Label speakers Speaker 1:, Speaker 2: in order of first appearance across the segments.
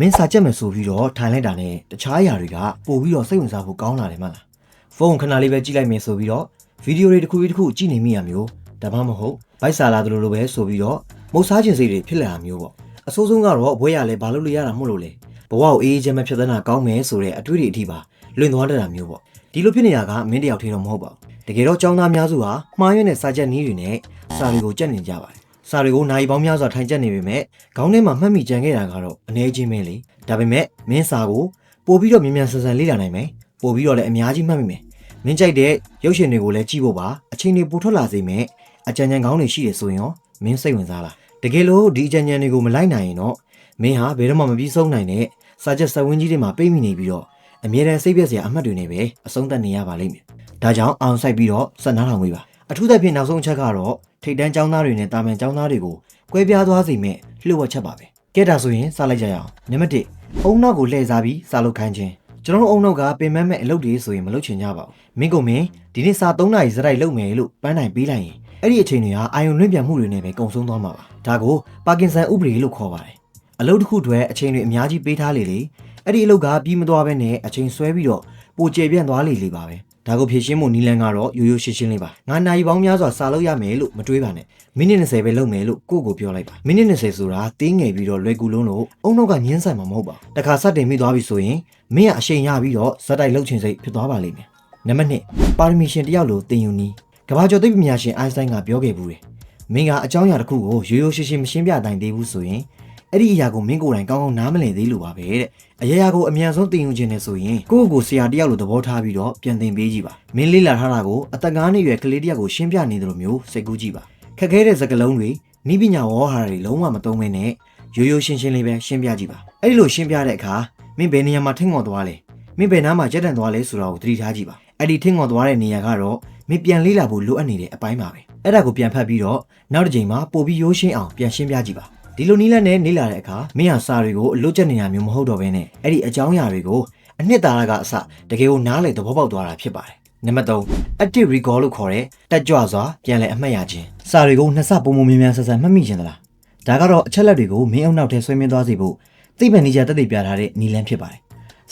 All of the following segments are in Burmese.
Speaker 1: မင်းစာချက်မယ်ဆိုပြီးတော့ထိုင်လိုက်တာနဲ့တခြားအရာတွေကပို့ပြီးတော့စိတ်ဝင်စားဖို့ကောင်းလာတယ်မလားဖုန်းခဏလေးပဲကြည့်လိုက်မယ်ဆိုပြီးတော့ဗီဒီယိုတွေတစ်ခုကြည့်နေမိရမျိုးဒါမှမဟုတ်ဗိုက်စာလာတယ်လို့ပဲဆိုပြီးတော့မုတ်စားခြင်းစိတ်တွေဖြစ်လာတာမျိုးပေါ့အဆိုးဆုံးကတော့ဘွဲရလဲဘာလို့လို့ရတာမဟုတ်လို့လဲဘဝကိုအေးအေးချမ်းချမ်းဖြတ်သန်းတာကောင်းမယ်ဆိုတဲ့အတွေ့အထိပါလွင်သွားတတ်တာမျိုးပေါ့ဒီလိုဖြစ်နေတာကမင်းတယောက်တည်းတော့မဟုတ်ပါဘူးတကယ်တော့ကျောင်းသားများစုဟာမှားရွံ့တဲ့စာချက်နည်းတွေနဲ့စာတွေကိုကြက်နေကြပါတယ်စာတွေကိုနိုင်ပေါင်းများစွာထိုင်ကျက်နေပေမဲ့ခေါင်းထဲမှာမှတ်မိကြံခဲ့တာကတော့အနေချင်းပဲလေဒါပေမဲ့မင်းစာကိုပို့ပြီးတော့မြန်ဆန်လေ့လာနိုင်မယ်ပို့ပြီးတော့လည်းအများကြီးမှတ်မိမယ်မင်းကြိုက်တဲ့ရုပ်ရှင်တွေကိုလည်းကြည့်ဖို့ပါအချိန်တွေပိုထွက်လာစေမယ်အကြံဉာဏ်ကောင်းတွေရှိတယ်ဆိုရင်ရောမင်းစိတ်ဝင်စားလားတကယ်လို့ဒီအကြံဉာဏ်တွေကိုမလိုက်နိုင်ရင်တော့မင်းဟာဘယ်တော့မှမပြီးဆုံးနိုင်တဲ့စာချက်စက်ဝင်းကြီးတွေမှာပိတ်မိနေပြီးတော့အမြဲတမ်းစိတ်ပြည့်စရာအမှတ်တွေနဲ့ပဲအဆုံးသတ်နေရပါလိမ့်မယ်ဒါကြောင့်အောင်ဆိုင်ပြီးတော့စက်နားထောင်ဝေးပါအထူးသဖြင့်နောက်ဆုံးအချက်ကတော့ထိတ်တန်းကျောင်းသားတွေနဲ့တာမန်ကျောင်းသားတွေကိုကွဲပြားသွားစေမဲ့လှုပ်ဝက်ချက်ပါပဲကဲဒါဆိုရင်စလိုက်ကြရအောင်နံပါတ်1အုံနောက်ကိုလှည့်စားပြီးစာလုပ်ခိုင်းခြင်းကျွန်တော်တို့အုံနောက်ကပင်မမဲ့အလုပ်တွေဆိုရင်မလုပ်ချင်ကြပါဘူးမင်းကမင်းဒီနေ့စာ3နာရီစရိုက်လုပ်မယ်လို့ပန်းတိုင်ပေးလိုက်ရင်အဲ့ဒီအချိန်တွေဟာအာယုံလွင့်ပြန်မှုတွေနဲ့ပဲကုန်ဆုံးသွားမှာပါဒါကိုပါကင်ဆန်ဥပဒေလို့ခေါ်ပါတယ်အလုပ်တစ်ခုတွေအချိန်တွေအများကြီးပေးထားလေအဲ့ဒီအလုပ်ကပြီးမသွားဘဲနဲ့အချိန်ဆွဲပြီးတော့ပိုကျေပြန့်သွားလေပါပဲဒါကိုဖြည့်ရှင်းဖို့နီလန်ကတော့ရိုးရိုးရှင်းရှင်းလေးပါငါနိုင်ပေါင်းများစွာစာလုပ်ရမယ်လို့မတွေးပါနဲ့မိနစ်20ပဲလုပ်မယ်လို့ကိုပြောလိုက်ပါမိနစ်20ဆိုတာတင်းငယ်ပြီးတော့လွယ်ကူလုံးလို့အုံနောက်ကညှင်းဆန်မှာမဟုတ်ပါဘူးတခါစတင်မိသွားပြီဆိုရင်မင်းကအရှိန်ရပြီးတော့ဇက်တိုက်လှုပ်ချင်စိတ်ဖြစ်သွားပါလိမ့်မယ်နံပါတ်2ပါရမီရှင်တယောက်လိုတင်ယူနီးကဘာကျော်သိပ္ပံပညာရှင်အိုင်းစတိုင်းကပြောခဲ့ဘူးတယ်မင်းကအကြောင်းအရာတစ်ခုကိုရိုးရိုးရှင်းရှင်းမရှင်းပြနိုင်သေးဘူးဆိုရင်အဲ့ဒီအရာကိုမင်းကိုယ်တိုင်ကောင်းကောင်းနားမလည်သေးလို့ပါပဲတဲ့အရာကိုအမြန်ဆုံးသင်ယူခြင်းနဲ့ဆိုရင်ကိုဆရာတယောက်လိုသဘောထားပြီးတော့ပြန်သင်ပေးကြည့်ပါမင်းလေ့လာထားတာကိုအသက်9နှစ်ရွယ်ကလေးတယောက်ကိုရှင်းပြနေသလိုမျိုးစိတ်ကူးကြည့်ပါခက်ခဲတဲ့စကားလုံးတွေနိပညာဝေါ်ဟာတွေလုံးဝမသုံးဘဲနဲ့ရိုးရိုးရှင်းရှင်းလေးပဲရှင်းပြကြည့်ပါအဲ့ဒီလိုရှင်းပြတဲ့အခါမင်းဘယ်နေရာမှာထင်ငေါ်သွားလဲမင်းဘယ်နားမှာကြက်တန်သွားလဲဆိုတာကိုသတိထားကြည့်ပါအဲ့ဒီထင်ငေါ်သွားတဲ့နေရာကတော့မင်းပြန်လေ့လာဖို့လိုအပ်နေတဲ့အပိုင်းပါပဲအဲ့ဒါကိုပြန်ဖတ်ပြီးတော့နောက်တစ်ချိန်မှာပို့ပြီးရိုးရှင်းအောင်ပြန်ရှင်းပြကြည့်ပါဒီလိုနီးလန်းနဲ့နေလာတဲ့အခါမင်းဟာစာတွေကိုအလွတ်ကျက်နေတာမျိုးမဟုတ်တော့ဘဲနဲ့အဲ့ဒီအကြောင်းအရာတွေကိုအနှစ်သာရကအစတကယ်ကိုနားလေသဘောပေါက်သွားတာဖြစ်ပါတယ်နံပါတ်3 active recall လို့ခေါ်တဲ့တက်ကြွစွာပြန်လည်အမှတ်ရခြင်းစာတွေကိုနှစ်ဆပုံမြန်ဆန်မှတ်မိခြင်းသလားဒါကတော့အချက်လက်တွေကိုမင်းအောင်နောက်ထဲဆွဲမြင်းသွားစေဖို့သိပ္ပံနည်းကျတက်တည်ပြထားတဲ့နီလန်းဖြစ်ပါတယ်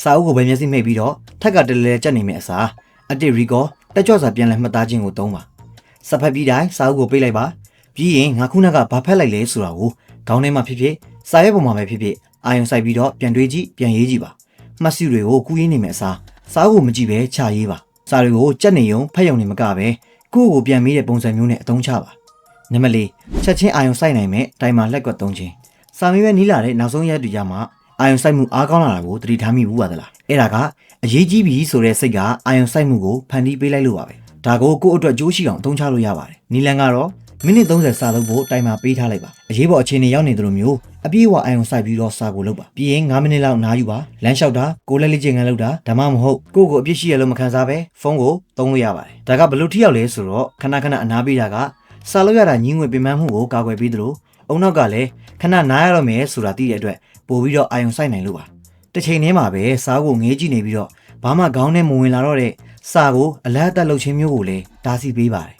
Speaker 1: စာအုပ်ကိုပဲမျက်စိမှိတ်ပြီးတော့ထက်ကတလဲကြက်နေမယ့်အစား active recall တက်ကြွစွာပြန်လည်မှတ်သားခြင်းကိုသုံးပါစဖတ်ပြီးတိုင်းစာအုပ်ကိုပိတ်လိုက်ပါပြီးရင်ငါခုနကဘာဖက်လိုက်လဲဆိုတာကိုခေါင်းထဲမှာဖြစ်ဖြစ်စာရွက်ပေါ်မှာပဲဖြစ်ဖြစ်အာယုံစိုက်ပြီးတော့ပြန်တွေးကြည့်ပြန်ရေးကြည့်ပါမှတ်စုတွေကိုကူးရင်းနေမယ့်အစားစာအုပ်ကိုမကြည့်ပဲချရေးပါစာတွေကိုကြက်နေုံဖတ်ယုံနေမကပဲကိုပြန်မေးတဲ့ပုံစံမျိုးနဲ့အသုံးချပါနံပါတ်4ချက်ချင်းအာယုံစိုက်နိုင်မဲ့တိုင်မာလက်ကွက်သုံးခြင်းစာမေးပွဲနီးလာတဲ့နောက်ဆုံးရက်တွေကြမှာအာယုံစိုက်မှုအားကောင်းလာတာကိုသတိထားမိဘူးပါသလားအဲ့ဒါကအရေးကြီးပြီဆိုတဲ့စိတ်ကအာယုံစိုက်မှုကိုဖန်တီးပေးလိုက်လို့ပါပဲဒါကိုကိုယ့်အတွက်ကြိုးရှိအောင်အသုံးချလို့ရပါတယ်နီလန်ကတော့မိနစ်30စာလုပ်ဖို့တိုင်မာပေးထားလိုက်ပါအရေးပေါ်အခြေအနေရောက်နေသလိုမျိုးအပြေးအဝအာယုံစိုက်ပြီးတော့စာကိုလုပ်ပါပြီးရင်9မိနစ်လောက်နားယူပါလမ်းလျှောက်တာကိုလက်လေးကျင်ကန်လုပ်တာဒါမှမဟုတ်ကိုအပြစ်ရှိရလို့မခံစားပဲဖုန်းကိုသုံးလို့ရပါတယ်ဒါကဘလို့ထိရောက်လဲဆိုတော့ခဏအနားပေးတာကစာလုပ်ရတာညီငွေပင်ပန်းမှုကိုကာကွယ်ပေးသလိုအုံနောက်ကလည်းခဏနားရတော့မယ်ဆိုတာသိတဲ့အတွက်ပို့ပြီးတော့အာယုံစိုက်နိုင်လို့ပါတစ်ချိန်တည်းမှာပဲစာကိုငေးကြည့်နေပြီးတော့ဘာမှခေါင်းထဲမဝင်လာတော့တဲ့စာကိုအလတ်အသက်လုပ်ခြင်းမျိုးကိုလည်းတားဆီးပေးပါတယ်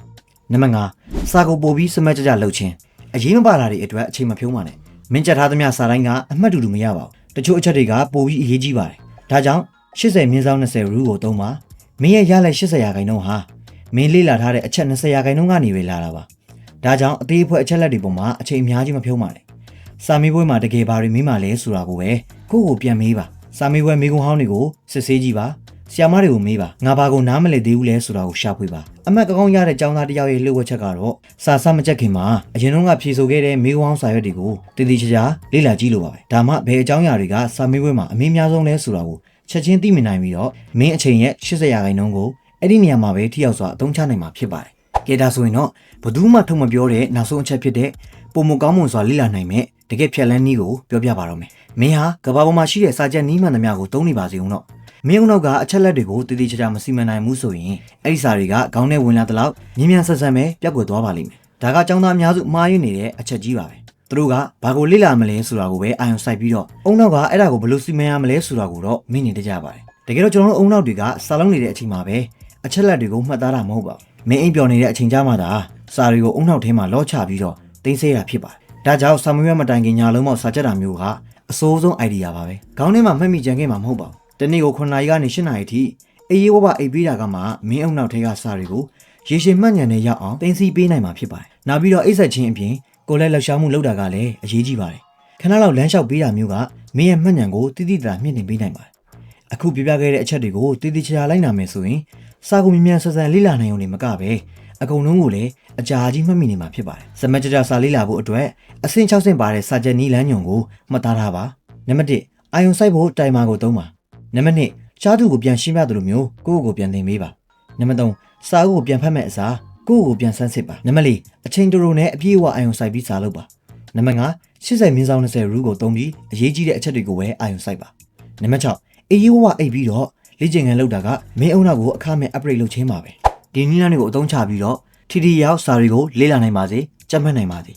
Speaker 1: နံပါတ်5စာကိုပို့ပြီးစမတ်ကြလုပ်ခြင်းအရေးမပါတာတွေအတွက်အချိန်မဖြုံးပါနဲ့မင်းကြထားသမျှစာတိုင်းကအမှတ်တူမရပါဘူးတချို့အချက်တွေကပို့ပြီးအရေးကြီးပါတယ်ဒါကြောင့်80-20 rule ကိုသုံးပါမင်းရဲ့ရလက်80%ဟာမင်းလေ့လာထားတဲ့အချက်20%ကနေပဲလာတာပါဒါကြောင့်အသေးအဖွဲအချက်လက်တွေပေါ်မှာအချိန်အများကြီးမဖြုံးပါနဲ့စာမေးပွဲမှာတကယ်ဘာတွေမေးမှလဲဆိုတာကိုပဲကိုပြန်မေးပါစာမေးပွဲမေးခွန်းဟောင်းတွေကိုစစ်ဆေးကြည့်ပါဆရာမတွေကိုမေးပါငါဘာကိုနားမလည်သေးဘူးလဲဆိုတာကိုရှာဖွေပါအမှတ်ကောင်းရတဲ့ကျောင်းသားတယောက်ရဲ့လှုပ်ဝက်ချက်ကတော့စာစမကြက်ခင်မှာအရင်တုန်းကဖြေဆိုခဲ့တဲ့မေးခွန်းဟောင်းစာရွက်တွေကိုတည်တည်ချာချာလေ့လာကြည့်လို့ပါပဲဒါမှဘယ်အကြောင်းအရာတွေကစာမေးပွဲမှာအမေးများဆုံးလဲဆိုတာကိုချက်ချင်းသိမြင်နိုင်ပြီးတော့မင်းအချိန်ရဲ့80%ကိုအဲ့ဒီနေရာမှာပဲထိရောက်စွာအသုံးချနိုင်မှာဖြစ်ပါတယ်ကဲဒါဆိုရင်တော့ဘယ်သူမှထုတ်မပြောတဲ့နောက်ဆုံးအချက်ဖြစ်တဲ့ပုံမကောင်းမွန်စွာလေ့လာနိုင်မဲ့တကယ်ဖြတ်လန်းနည်းကိုပြောပြပါတော့မယ်မင်းဟာကဘာပေါ်မှာရှိတဲ့စာချက်နည်းမှန်သမျှကိုသုံးနေပါစေဦးတော့မင်းတို့ကအချက်လက်တွေကိုတည်တည်ချာချာမစီမံနိုင်ဘူးဆိုရင်အဲ့ဒီစာတွေကခေါင်းထဲဝင်လာတဲ့လောက်မြန်ဆန်ပဲပြတ်ကွယ်သွားပါလိမ့်မယ်ဒါကចောင်းသားအများစုမှားယွင်းနေတဲ့အချက်ကြီးပါပဲသူတို့ကဘာကိုလေ့လာမလဲဆိုတာကိုပဲအာရုံစိုက်ပြီးတော့အုံနောက်ကအဲ့ဒါကိုဘယ်လိုစီမံရမလဲဆိုတာကိုတော့မင်းနေတကြပါတယ်တကယ်တော့ကျွန်တော်တို့အုံနောက်တွေကစာလုံးနေတဲ့အချိန်မှာပဲအချက်လက်တွေကိုမှတ်သားတာမဟုတ်ပါဘူးမင်းအိမ်ပျော်နေတဲ့အချိန်ကြမှာဒါစာတွေကိုအုံနောက်ထဲမှာလော့ချပြီးတော့တင်းဆဲတာဖြစ်ပါတယ်ဒါကြောင့်စာမွေးမတိုင်ခင်ညာလုံးပေါက်စာချက်တာမျိုးက အစိုးဆုံး idea ပါပဲခေါင်းထဲမှာမှတ်မိကြံခဲ့မှာမဟုတ်ပါဘူးတနေ့ကို9နာရီကနေ10နာရီထိအေးရေးဝဘအိပ်ပေးတာကမှမင်းအုံနောက်ထဲကစာတွေကိုရေရှည်မှတ်ဉာဏ်နဲ့ရောက်အောင်သိသိပေးနိုင်မှာဖြစ်ပါတယ်နောက်ပြီးတော့အိတ်ဆက်ချင်းအပြင်ကိုယ်လက်လှူရှားမှုလုပ်တာကလည်းအရေးကြီးပါတယ်ခဏလောက်လမ်းလျှောက်ပေးတာမျိုးကမင်းရဲ့မှတ်ဉာဏ်ကိုတိတိတသာမြင့်တင်ပေးနိုင်ပါတယ်အခုပြပြခဲ့တဲ့အချက်တွေကိုတိတိကျကျလိုက်နာမယ်ဆိုရင်စာကိုမြင်မြန်ဆန်ဆန်လေ့လာနိုင်ုံနဲ့မကပဲအကုန်လုံးကိုလည်းအကြာကြီးမှတ်မိနေမှာဖြစ်ပါတယ်စမတ်ကြကြစာလေ့လာဖို့အတွက်အဆင့်6ဆင့်ပါတဲ့စာချက်နီးလမ်းညွန်ကိုမှတ်သားထားပါနံပါတ်1အာယုံစိုက်ဖို့တိုင်မာကိုသုံးပါနံပါတ်2ရှားသူကိုပြန်ရှင်းပြသလိုမျိုးကိုယ့်ကိုပြန်သင်ပေးပါနံပါတ်3စာအုပ်ကိုပြန်ဖတ်မဲ့အစားကိုယ့်ကိုပြန်ဆန်းစစ်ပါနံပါတ်4အချိန်တိုနဲ့အပြည့်အဝအာယုံစိုက်ပြီးစာလုပ်ပါနံပါတ်5 80မြင်းဆောင်20 rule ကိုသုံးပြီးအရေးကြီးတဲ့အချက်တွေကိုပဲအာယုံစိုက်ပါနံပါတ်6အေးရေးဝအိပ်ပြီးတော့လေ့ကျင့်ခန်းလုပ်တာကမင်းအုံနောက်ကိုအခမဲ့ upgrade လုပ်ခြင်းပါပဲဒီနည်းလမ်းတွေကိုအသုံးချပြီးတော့ထီရောက်စာတွေကိုလေ့လာနိုင်ပါစေကြက်မှတ်နိုင်ပါစေ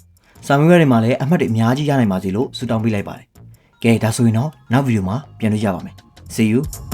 Speaker 1: စာမေးပွဲတွေမှာလည်းအမှတ်တွေအများကြီးရနိုင်ပါစေလို့ဆုတောင်းပေးလိုက်ပါတယ်ကဲဒါဆိုရင်တော့နောက်ဗီဒီယိုမှာပြန်တွေ့ကြပါမယ် See you